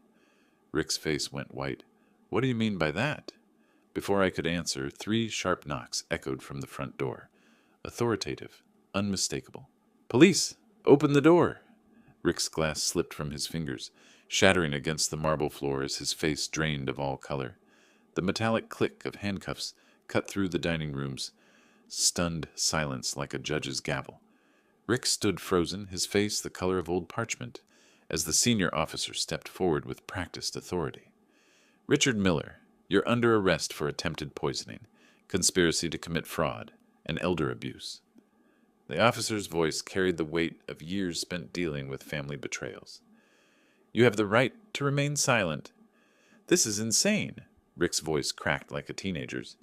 Speaker 1: Rick's face went white. What do you mean by that? Before I could answer, 3 sharp knocks echoed from the front door. Authoritative, unmistakable. Police! Open the door! Rick's glass slipped from his fingers, shattering against the marble floor as his face drained of all color. The metallic click of handcuffs cut through the dining room's stunned silence like a judge's gavel. Rick stood frozen, his face the color of old parchment, as the senior officer stepped forward with practiced authority. Richard Miller, you're under arrest for attempted poisoning, conspiracy to commit fraud, and elder abuse. The officer's voice carried the weight of years spent dealing with family betrayals. You have the right to remain silent. This is insane. Rick's voice cracked like a teenager's.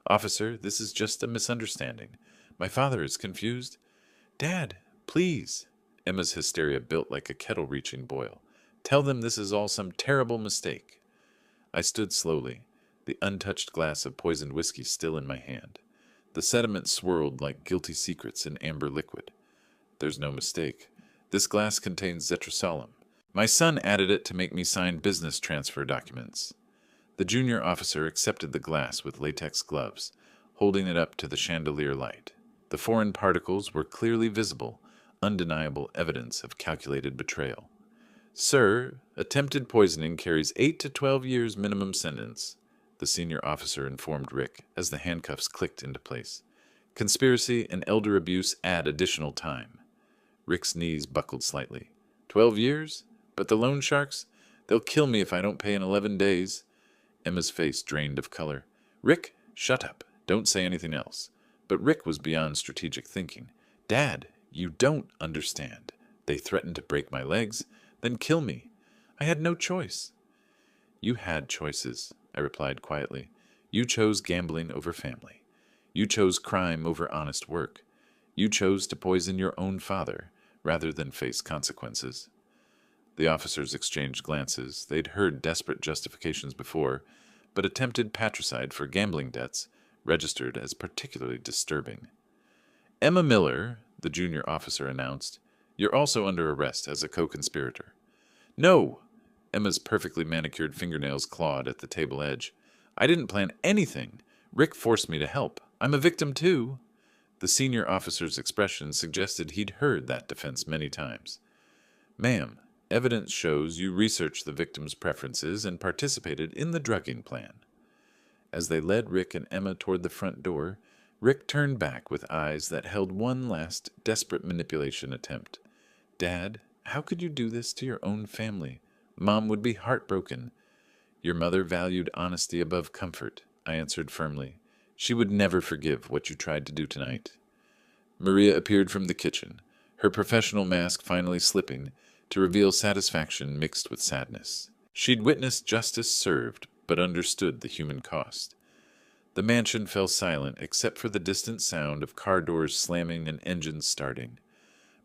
Speaker 1: Officer, this is just a misunderstanding. My father is confused. Dad, please. Emma's hysteria built like a kettle-reaching boil. Tell them this is all some terrible mistake. I stood slowly, the untouched glass of poisoned whiskey still in my hand. The sediment swirled like guilty secrets in amber liquid. There's no mistake. This glass contains zetrosolum. My son added it to make me sign business transfer documents. The junior officer accepted the glass with latex gloves, holding it up to the chandelier light. The foreign particles were clearly visible, undeniable evidence of calculated betrayal. Sir, attempted poisoning carries 8 to 12 years minimum sentence, the senior officer informed Rick as the handcuffs clicked into place. Conspiracy and elder abuse add additional time. Rick's knees buckled slightly. 12 years? But the loan sharks? They'll kill me if I don't pay in 11 days. Emma's face drained of color. Rick, shut up. Don't say anything else. But Rick was beyond strategic thinking. Dad, you don't understand. They threatened to break my legs, then kill me. I had no choice. You had choices, I replied quietly. You chose gambling over family. You chose crime over honest work. You chose to poison your own father rather than face consequences. The officers exchanged glances. They'd heard desperate justifications before, but attempted patricide for gambling debts registered as particularly disturbing. Emma Miller, the junior officer announced, you're also under arrest as a co-conspirator. No! Emma's perfectly manicured fingernails clawed at the table edge. I didn't plan anything. Rick forced me to help. I'm a victim too. The senior officer's expression suggested he'd heard that defense many times. Ma'am, evidence shows you researched the victim's preferences and participated in the drugging plan. As they led Rick and Emma toward the front door, Rick turned back with eyes that held one last desperate manipulation attempt. Dad, how could you do this to your own family? Mom would be heartbroken. Your mother valued honesty above comfort, I answered firmly. She would never forgive what you tried to do tonight. Maria appeared from the kitchen, her professional mask finally slipping to reveal satisfaction mixed with sadness. She'd witnessed justice served, but understood the human cost. The mansion fell silent except for the distant sound of car doors slamming and engines starting.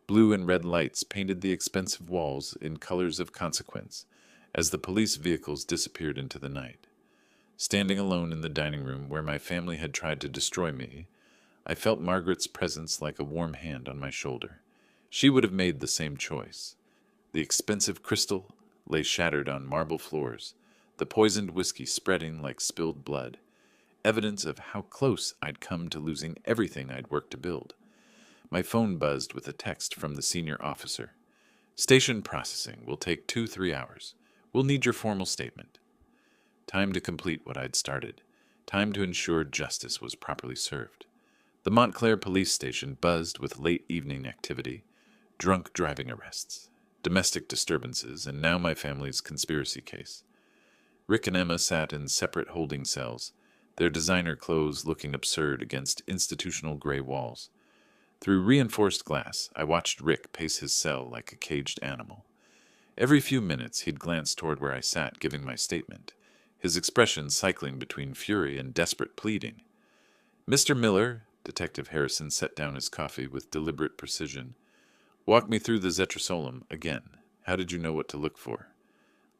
Speaker 1: Blue and red lights painted the expensive walls in colors of consequence as the police vehicles disappeared into the night. Standing alone in the dining room where my family had tried to destroy me, I felt Margaret's presence like a warm hand on my shoulder. She would have made the same choice. The expensive crystal lay shattered on marble floors, the poisoned whiskey spreading like spilled blood. evidence of how close I'd come to losing everything I'd worked to build. My phone buzzed with a text from the senior officer. Station processing will take 2-3 hours. We'll need your formal statement. Time to complete what I'd started. Time to ensure justice was properly served. The Montclair police station buzzed with late evening activity, drunk driving arrests, domestic disturbances, and now my family's conspiracy case. Rick and Emma sat in separate holding cells, their designer clothes looking absurd against institutional gray walls. Through reinforced glass, I watched Rick pace his cell like a caged animal. Every few minutes he'd glance toward where I sat giving my statement, his expression cycling between fury and desperate pleading. Mr. Miller, Detective Harrison set down his coffee with deliberate precision. Walk me through the Zetrasolum again. How did you know what to look for?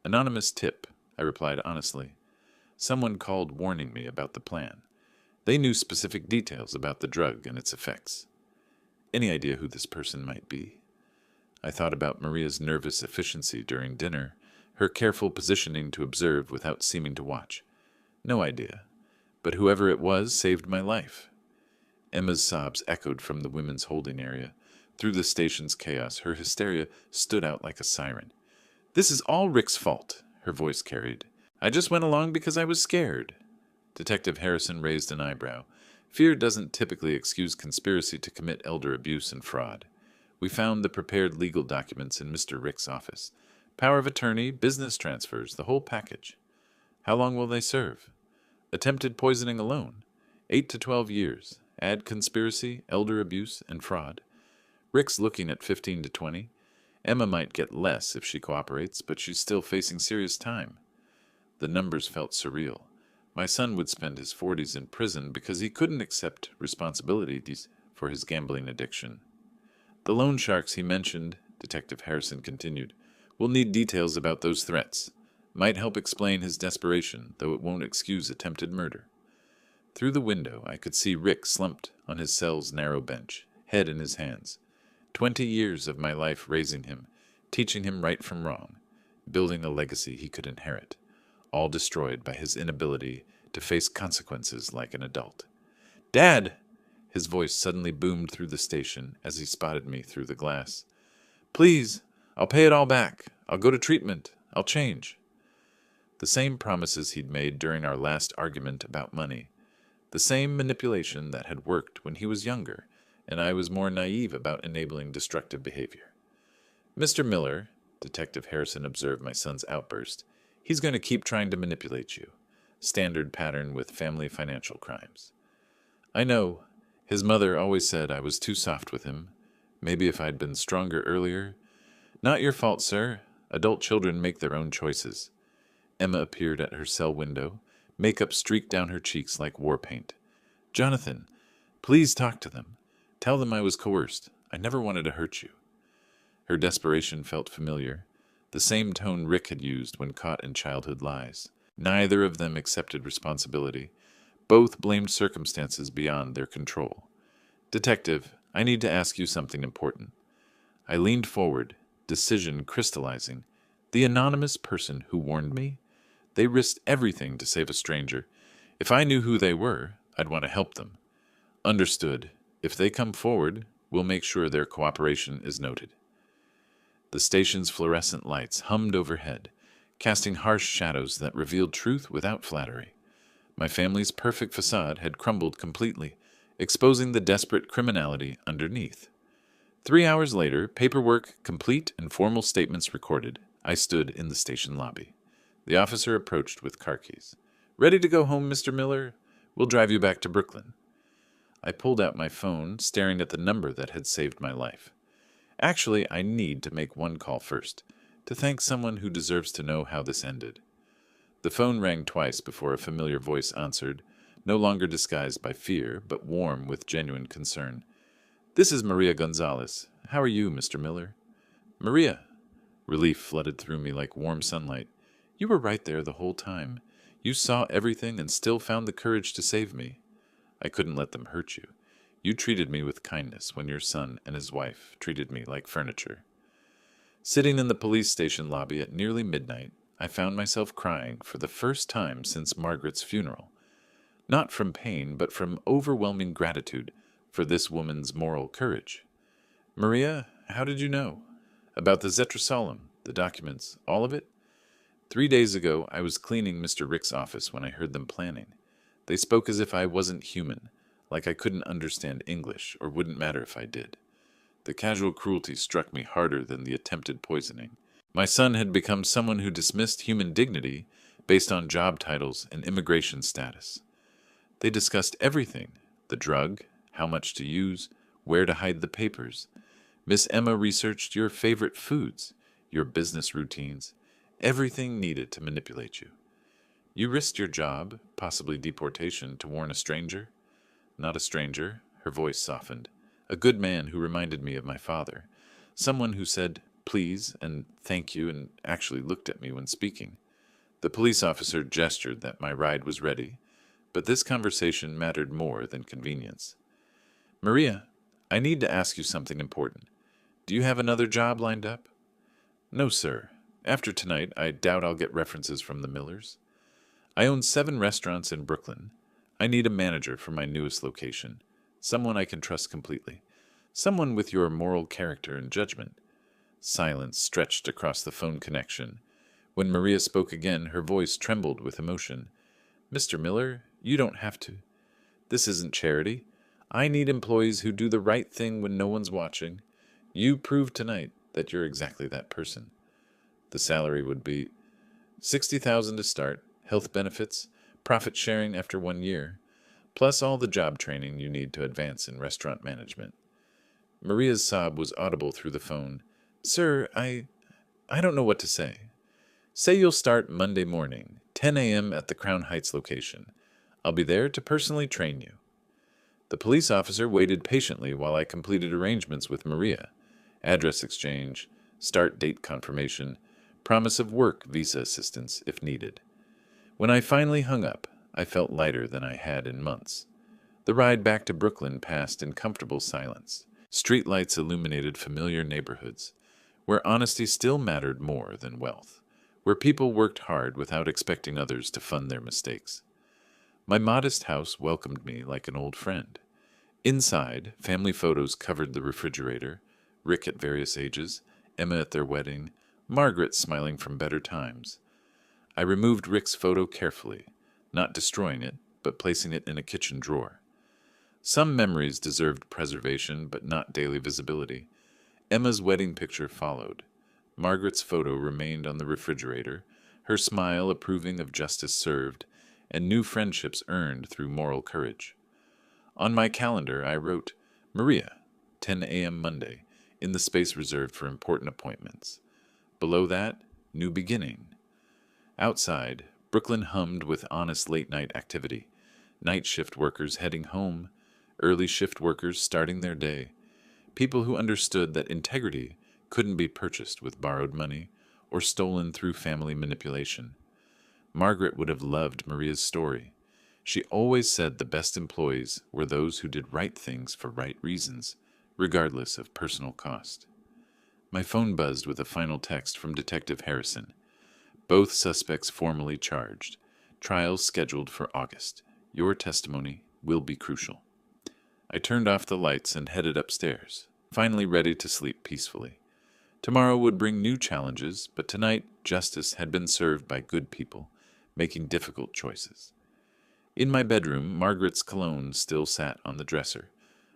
Speaker 1: Anonymous tip, I replied honestly. Someone called warning me about the plan. They knew specific details about the drug and its effects. Any idea who this person might be? I thought about Maria's nervous efficiency during dinner, her careful positioning to observe without seeming to watch. No idea. But whoever it was saved my life. Emma's sobs echoed from the women's holding area. Through the station's chaos, her hysteria stood out like a siren. This is all Rick's fault, her voice carried. I just went along because I was scared. Detective Harrison raised an eyebrow. Fear doesn't typically excuse conspiracy to commit elder abuse and fraud. We found the prepared legal documents in Mr. Rick's office. Power of attorney, business transfers, the whole package. How long will they serve? Attempted poisoning alone. 8 to 12 years. Add conspiracy, elder abuse, and fraud. Rick's looking at 15 to 20. Emma might get less if she cooperates, but she's still facing serious time. The numbers felt surreal. My son would spend his 40s in prison because he couldn't accept responsibility for his gambling addiction. The loan sharks he mentioned, Detective Harrison continued, will need details about those threats. Might help explain his desperation, though it won't excuse attempted murder. Through the window, I could see Rick slumped on his cell's narrow bench, head in his hands. 20 years of my life raising him, teaching him right from wrong, building a legacy he could inherit, all destroyed by his inability to face consequences like an adult. Dad! His voice suddenly boomed through the station as he spotted me through the glass. Please, I'll pay it all back. I'll go to treatment. I'll change. The same promises he'd made during our last argument about money. The same manipulation that had worked when he was younger, and I was more naive about enabling destructive behavior. Mr. Miller, Detective Harrison observed my son's outburst, he's going to keep trying to manipulate you. Standard pattern with family financial crimes. I know. His mother always said I was too soft with him. Maybe if I'd been stronger earlier. Not your fault, sir. Adult children make their own choices. Emma appeared at her cell window. Makeup streaked down her cheeks like war paint. Jonathan, please talk to them. Tell them I was coerced. I never wanted to hurt you. Her desperation felt familiar. The same tone Rick had used when caught in childhood lies. Neither of them accepted responsibility. Both blamed circumstances beyond their control. Detective, I need to ask you something important. I leaned forward, decision crystallizing. The anonymous person who warned me? They risked everything to save a stranger. If I knew who they were, I'd want to help them. Understood. If they come forward, we'll make sure their cooperation is noted. The station's fluorescent lights hummed overhead, casting harsh shadows that revealed truth without flattery. My family's perfect facade had crumbled completely, exposing the desperate criminality underneath. 3 hours later, paperwork complete and formal statements recorded, I stood in the station lobby. The officer approached with car keys. Ready to go home, Mr. Miller? We'll drive you back to Brooklyn. I pulled out my phone, staring at the number that had saved my life. Actually, I need to make one call first, to thank someone who deserves to know how this ended. The phone rang twice before a familiar voice answered, no longer disguised by fear, but warm with genuine concern. This is Maria Gonzalez. How are you, Mr. Miller? Maria. Relief flooded through me like warm sunlight. You were right there the whole time. You saw everything and still found the courage to save me. I couldn't let them hurt you. You treated me with kindness when your son and his wife treated me like furniture. Sitting in the police station lobby at nearly midnight, I found myself crying for the first time since Margaret's funeral. not from pain, but from overwhelming gratitude for this woman's moral courage. Maria, how did you know? About the Zetrasolum, the documents, all of it? 3 days ago, I was cleaning Mr. Rick's office when I heard them planning. They spoke as if I wasn't human, like I couldn't understand English, or wouldn't matter if I did. The casual cruelty struck me harder than the attempted poisoning. My son had become someone who dismissed human dignity based on job titles and immigration status. They discussed everything: the drug, how much to use, where to hide the papers. Miss Emma researched your favorite foods, your business routines, everything needed to manipulate you. You risked your job, possibly deportation, to warn a stranger? Not a stranger, her voice softened. A good man who reminded me of my father. Someone who said, please, and thank you, and actually looked at me when speaking. The police officer gestured that my ride was ready, but this conversation mattered more than convenience. Maria, I need to ask you something important. Do you have another job lined up? No, sir. After tonight, I doubt I'll get references from the Millers. I own 7 restaurants in Brooklyn. I need a manager for my newest location. Someone I can trust completely. Someone with your moral character and judgment. Silence stretched across the phone connection. When Maria spoke again, her voice trembled with emotion. Mr. Miller, you don't have to. This isn't charity. I need employees who do the right thing when no one's watching. You proved tonight that you're exactly that person. The salary would be $60,000 to start, health benefits, profit sharing after 1 year, plus all the job training you need to advance in restaurant management. Maria's sob was audible through the phone. Sir, I don't know what to say. Say you'll start Monday morning, 10 a.m. at the Crown Heights location. I'll be there to personally train you. The police officer waited patiently while I completed arrangements with Maria. Address exchange, start date confirmation, promise of work visa assistance if needed. When I finally hung up, I felt lighter than I had in months. The ride back to Brooklyn passed in comfortable silence. Streetlights illuminated familiar neighborhoods, where honesty still mattered more than wealth, where people worked hard without expecting others to fund their mistakes. My modest house welcomed me like an old friend. Inside, family photos covered the refrigerator, Rick at various ages, Emma at their wedding, Margaret smiling from better times. I removed Rick's photo carefully, not destroying it, but placing it in a kitchen drawer. Some memories deserved preservation, but not daily visibility. Emma's wedding picture followed. Margaret's photo remained on the refrigerator, her smile approving of justice served, and new friendships earned through moral courage. On my calendar, I wrote, Maria, 10 a.m. Monday, in the space reserved for important appointments. Below that, new beginning. Outside, Brooklyn hummed with honest late-night activity. Night shift workers heading home, early shift workers starting their day. People who understood that integrity couldn't be purchased with borrowed money or stolen through family manipulation. Margaret would have loved Maria's story. She always said the best employees were those who did right things for right reasons, regardless of personal cost. My phone buzzed with a final text from Detective Harrison. Both suspects formally charged. Trials scheduled for August. Your testimony will be crucial. I turned off the lights and headed upstairs, finally ready to sleep peacefully. Tomorrow would bring new challenges, but tonight justice had been served by good people, making difficult choices. In my bedroom, Margaret's cologne still sat on the dresser,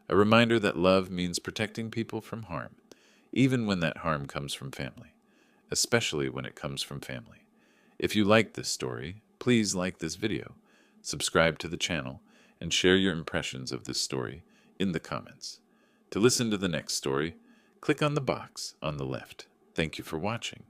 Speaker 1: a reminder that love means protecting people from harm, even when that harm comes from family, especially when it comes from family. If you like this story, please like this video, subscribe to the channel, and share your impressions of this story in the comments. To listen to the next story, click on the box on the left. Thank you for watching.